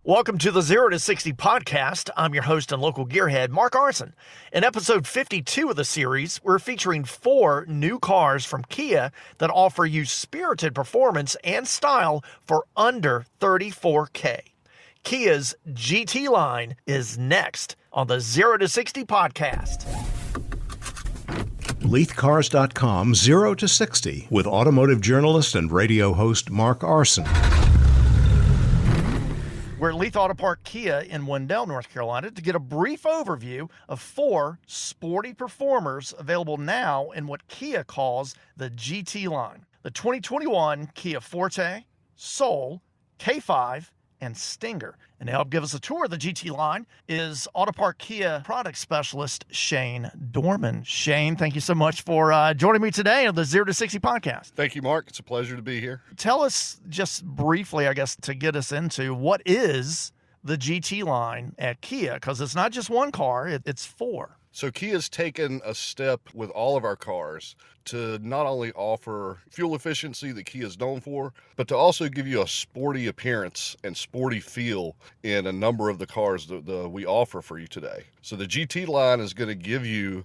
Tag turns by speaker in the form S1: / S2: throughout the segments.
S1: Welcome to the 0 to 60 podcast. I'm your host and local gearhead, Mark Arson. In episode 52 of the series, we're featuring 4 new cars from Kia that offer you spirited performance and style for under $34K. Kia's GT line is next on the 0 to 60 podcast.
S2: LeithCars.com 0 to 60 with automotive journalist and radio host Mark Arson.
S1: We're at Leith Auto Park Kia in Wendell, North Carolina, to get a brief overview of 4 sporty performers available now in what Kia calls the GT line. The 2021 Kia Forte, Soul, K5, and Stinger. And to help give us a tour of the GT line is Auto Park Kia product specialist Shane Dorman. Shane, thank you so much for joining me today on the 0 to 60 podcast.
S3: Thank you, Mark. It's a pleasure to be here.
S1: Tell us just briefly, I guess, to get us into what is the GT line at Kia, because it's not just one car, it's 4.
S3: So Kia's taken a step with all of our cars to not only offer fuel efficiency that Kia's known for, but to also give you a sporty appearance and sporty feel in a number of the cars that we offer for you today. So the GT line is going to give you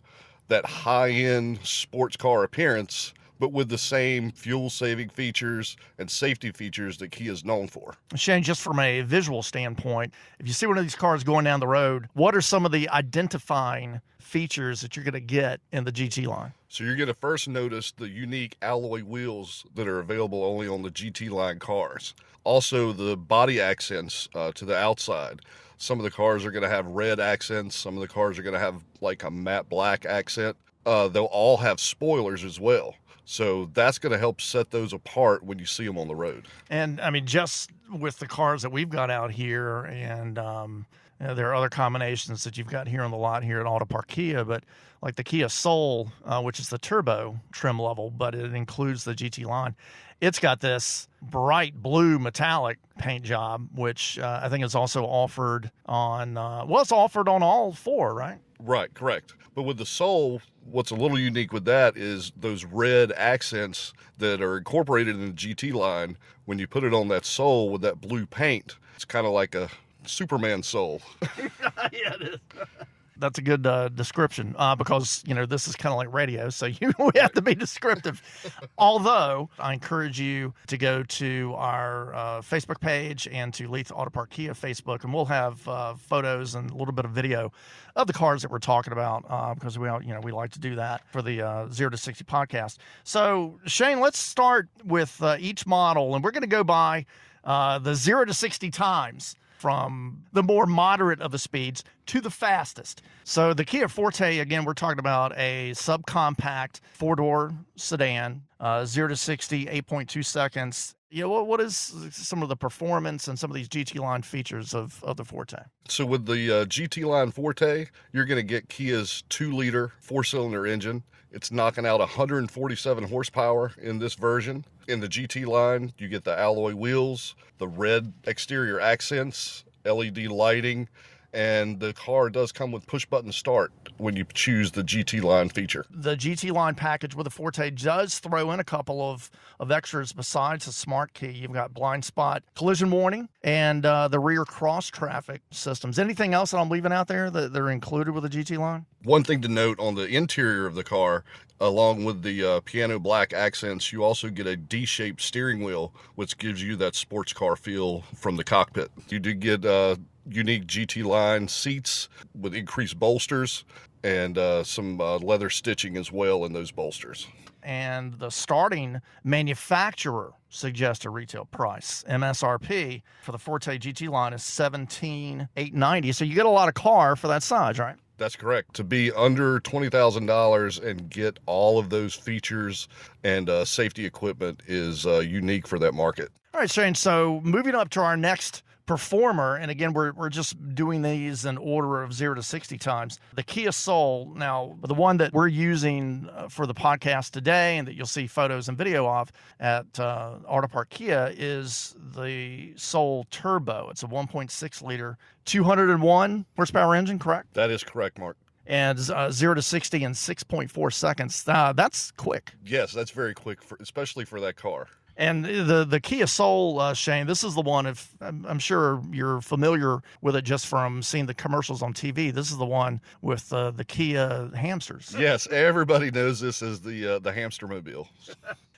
S3: that high-end sports car appearance, but with the same fuel-saving features and safety features that Kia is known for.
S1: Shane, just from a visual standpoint, if you see one of these cars going down the road, what are some of the identifying features that you're going to get in the GT line?
S3: So you're going to first notice the unique alloy wheels that are available only on the GT line cars. Also, the body accents to the outside. Some of the cars are going to have red accents. Some of the cars are going to have like a matte black accent. They'll all have spoilers as well. So that's going to help set those apart when you see them on the road.
S1: And I mean, just with the cars that we've got out here, and there are other combinations that you've got here on the lot here at Auto Park Kia, but like the Kia Soul, which is the turbo trim level, but it includes the GT line. It's got this bright blue metallic paint job, which I think is also offered on, it's offered on all 4, right?
S3: Right, correct. But with the Soul, what's a little unique with that is those red accents that are incorporated in the GT line. When you put it on that Soul with that blue paint, it's kind of like a Superman Soul.
S1: Yeah, it is. That's a good description because, this is kind of like radio, so we have to be descriptive. Although, I encourage you to go to our Facebook page and to Leith Auto Park Kia Facebook, and we'll have photos and a little bit of video of the cars that we're talking about because we like to do that for the 0 to 60 podcast. So, Shane, let's start with each model, and we're going to go by the 0 to 60 times, from the more moderate of the speeds to the fastest. So the Kia Forte, again, we're talking about a subcompact 4-door sedan, 0 to 60, 8.2 seconds. What is some of the performance and some of these GT line features of the Forte?
S3: So with the GT line Forte, you're going to get Kia's 2-liter 4-cylinder engine. It's knocking out 147 horsepower in this version. In the GT line, you get the alloy wheels, the red exterior accents, LED lighting, and the car does come with push-button start when you choose the GT line feature. The
S1: GT line package with the Forte does throw in a couple of extras besides the smart key. You've got blind spot collision warning and the rear cross traffic systems. Anything else that I'm leaving out there that are included with the GT line?
S3: One thing to note on the interior of the car, along with the piano black accents, you also get a D-shaped steering wheel, which gives you that sports car feel from the cockpit. You do get unique GT line seats with increased bolsters and some leather stitching as well in those bolsters.
S1: And the starting manufacturer suggested retail price, MSRP, for the Forte GT line is $17,890. So you get a lot of car for that size, right?
S3: That's correct. To be under $20,000 and get all of those features and safety equipment is unique for that market.
S1: All right, Shane, so moving up to our next performer, and again, we're just doing these in order of 0 to 60 times. The Kia Soul, now the one that we're using for the podcast today and that you'll see photos and video of at Auto Park Kia is the Soul Turbo. It's a 1.6 liter, 201 horsepower engine, correct?
S3: That is correct, Mark.
S1: And 0 to 60 in 6.4 seconds. That's quick.
S3: Yes, that's very quick, especially for that car.
S1: And the Kia Soul, Shane, this is the one, if I'm sure you're familiar with it just from seeing the commercials on TV. This is the one with the Kia hamsters.
S3: Yes, everybody knows this as the Hamstermobile.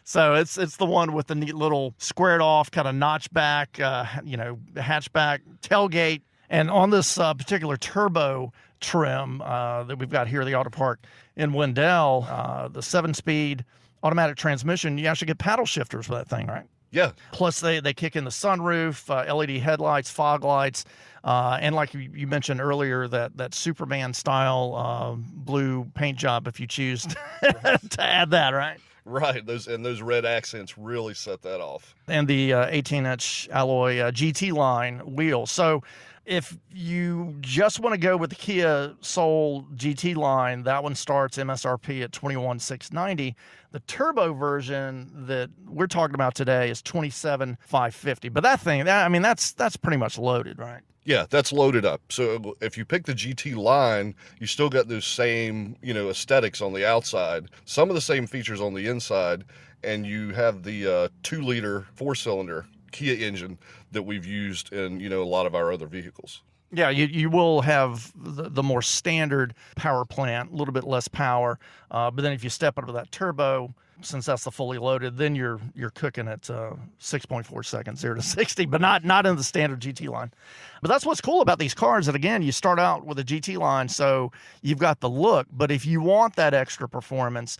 S1: So it's the one with the neat little squared off kind of notchback, hatchback tailgate. And on this particular turbo trim that we've got here at the Auto Park in Wendell, the 7-speed automatic transmission, you actually get paddle shifters with that thing, right?
S3: Yeah.
S1: Plus, they kick in the sunroof, LED headlights, fog lights, and like you mentioned earlier, that Superman-style blue paint job if you choose to add that, right?
S3: Right. Those red accents really set that off.
S1: And the 18-inch alloy GT line wheels. So if you just want to go with the Kia Soul GT line, that one starts MSRP at $21,690. The turbo version that we're talking about today is $27,550. But that thing, that's pretty much loaded, right?
S3: Yeah, that's loaded up. So if you pick the GT line, you still got those same, aesthetics on the outside, some of the same features on the inside, and you have the 2-liter 4-cylinder Kia engine that we've used in, a lot of our other vehicles.
S1: Yeah, you will have the more standard power plant, a little bit less power. But then if you step up to that turbo, since that's the fully loaded, then you're cooking at 6.4 seconds, 0 to 60, but not in the standard GT line. But that's what's cool about these cars. That again, you start out with a GT line, so you've got the look. But if you want that extra performance,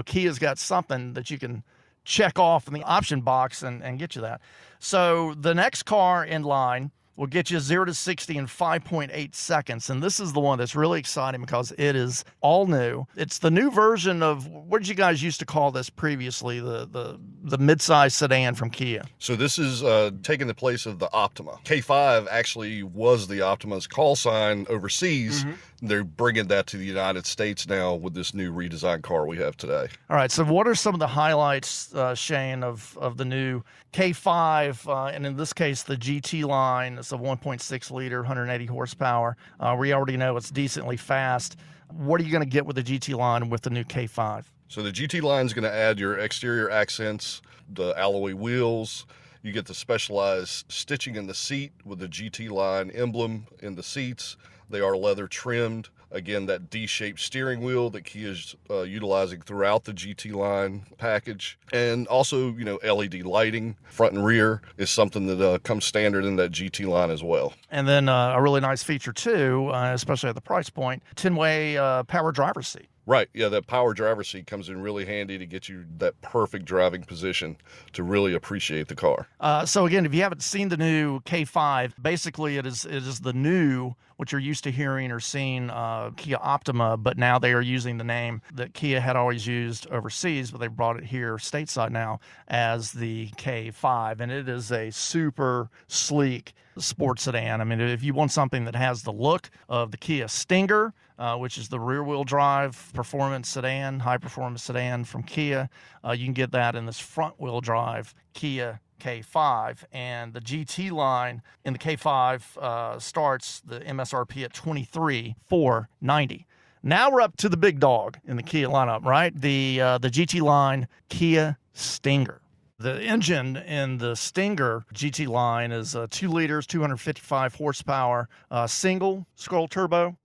S1: Kia's got something that you can check off in the option box and get you that. So the next car in line will get you 0 to 60 in 5.8 seconds. And this is the one that's really exciting because it is all new. It's the new version of, what did you guys used to call this previously, the midsize sedan from Kia?
S3: So this is taking the place of the Optima. K5 actually was the Optima's call sign overseas. Mm-hmm. They're bringing that to the United States now with this new redesigned car we have today.
S1: All right, so what are some of the highlights, Shane, of the new K5, and in this case, the GT line? It's a 1.6 liter, 180 horsepower. We already know it's decently fast. What are you going to get with the GT line with the new K5?
S3: So the GT line is going to add your exterior accents, the alloy wheels. You get the specialized stitching in the seat with the GT line emblem in the seats. They are leather trimmed. Again, that D-shaped steering wheel that Kia is utilizing throughout the GT line package. And also, LED lighting, front and rear, is something that comes standard in that GT line as well. And
S1: then a really nice feature too, especially at the price point, 10-way power driver's seat.
S3: Right. Yeah, that power driver's seat comes in really handy to get you that perfect driving position to really appreciate the car.
S1: So again, if you haven't seen the new K5, basically it is the new, what you're used to hearing or seeing, Kia Optima, but now they are using the name that Kia had always used overseas, but they brought it here stateside now as the K5. And it is a super sleek sports sedan. I mean, if you want something that has the look of the Kia Stinger, which is the rear-wheel drive performance sedan, high-performance sedan from Kia, you can get that in this front-wheel drive Kia K5. And the GT line in the K5 starts the MSRP at $23,490. Now we're up to the big dog in the Kia lineup, right? The GT line Kia Stinger. The engine in the Stinger GT line is 2 liters, 255 horsepower, single scroll turbo,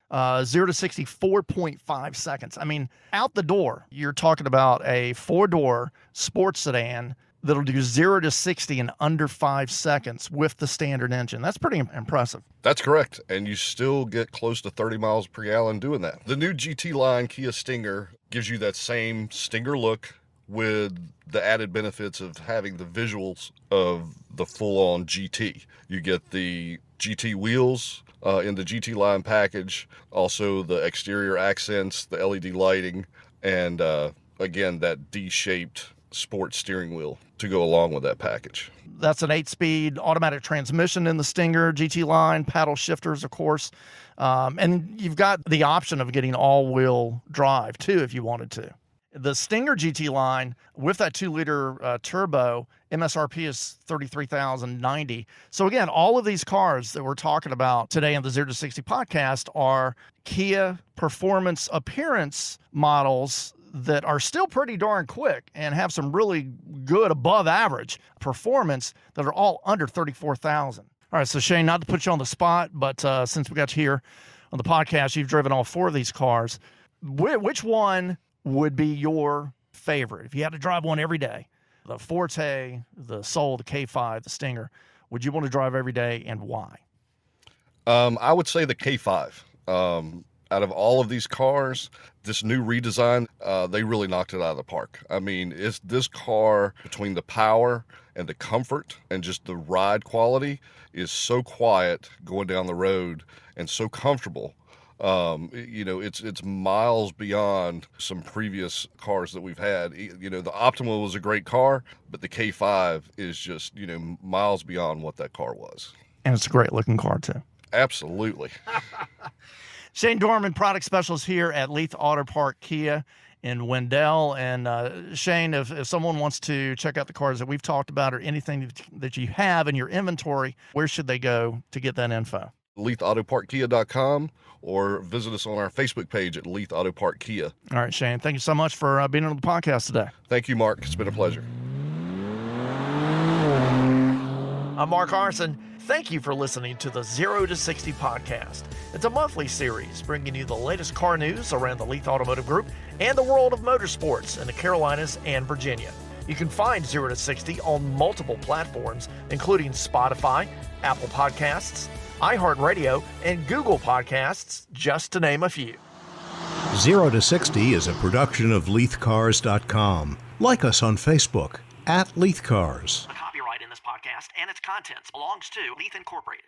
S1: 0 to 60, 4.5 seconds. I mean, out the door, you're talking about a 4-door sports sedan that'll do 0 to 60 in under 5 seconds with the standard engine. That's pretty impressive.
S3: That's correct. And you still get close to 30 miles per gallon doing that. The new GT line Kia Stinger gives you that same Stinger look, with the added benefits of having the visuals of the full-on GT. You get the GT wheels in the GT line package, also the exterior accents, the LED lighting, and again, that D-shaped sports steering wheel to go along with that package.
S1: That's an 8-speed automatic transmission in the Stinger GT line, paddle shifters, of course. And you've got the option of getting all-wheel drive, too, if you wanted to. The Stinger GT line with that 2-liter turbo, MSRP is $33,090. So again, all of these cars that we're talking about today in the 0 to 60 podcast are Kia performance appearance models that are still pretty darn quick and have some really good above average performance that are all under 34,000. All right, so Shane, not to put you on the spot, but since we got you here on the podcast, you've driven all 4 of these cars. Which one would be your favorite? If you had to drive one every day, the Forte, the Soul, the K5, the Stinger, would you want to drive every day, and why?
S3: I would say the K5. Out of all of these cars, this new redesign, they really knocked it out of the park. I mean, it's this car, between the power and the comfort and just the ride quality, is so quiet going down the road and so comfortable. It's miles beyond some previous cars that we've had. The Optima was a great car, but the K5 is just, miles beyond what that car was.
S1: And it's a great looking car too.
S3: Absolutely.
S1: Shane Dorman, product specialist here at Leith Auto Park Kia in Wendell. And Shane, if someone wants to check out the cars that we've talked about or anything that you have in your inventory, where should they go to get that info?
S3: LeithAutoParkKia.com, or visit us on our Facebook page at Leith Auto Park Kia.
S1: All right, Shane, thank you so much for being on the podcast today.
S3: Thank you, Mark. It's been a pleasure.
S1: I'm Mark Arson. Thank you for listening to the 0 to 60 podcast. It's a monthly series bringing you the latest car news around the Leith Automotive Group and the world of motorsports in the Carolinas and Virginia. You can find 0 to 60 on multiple platforms, including Spotify, Apple Podcasts, iHeartRadio, and Google Podcasts, just to name a few.
S2: 0 to 60 is a production of LeithCars.com. Like us on Facebook @LeithCars.
S1: The copyright in this podcast and its contents belongs to Leith Incorporated.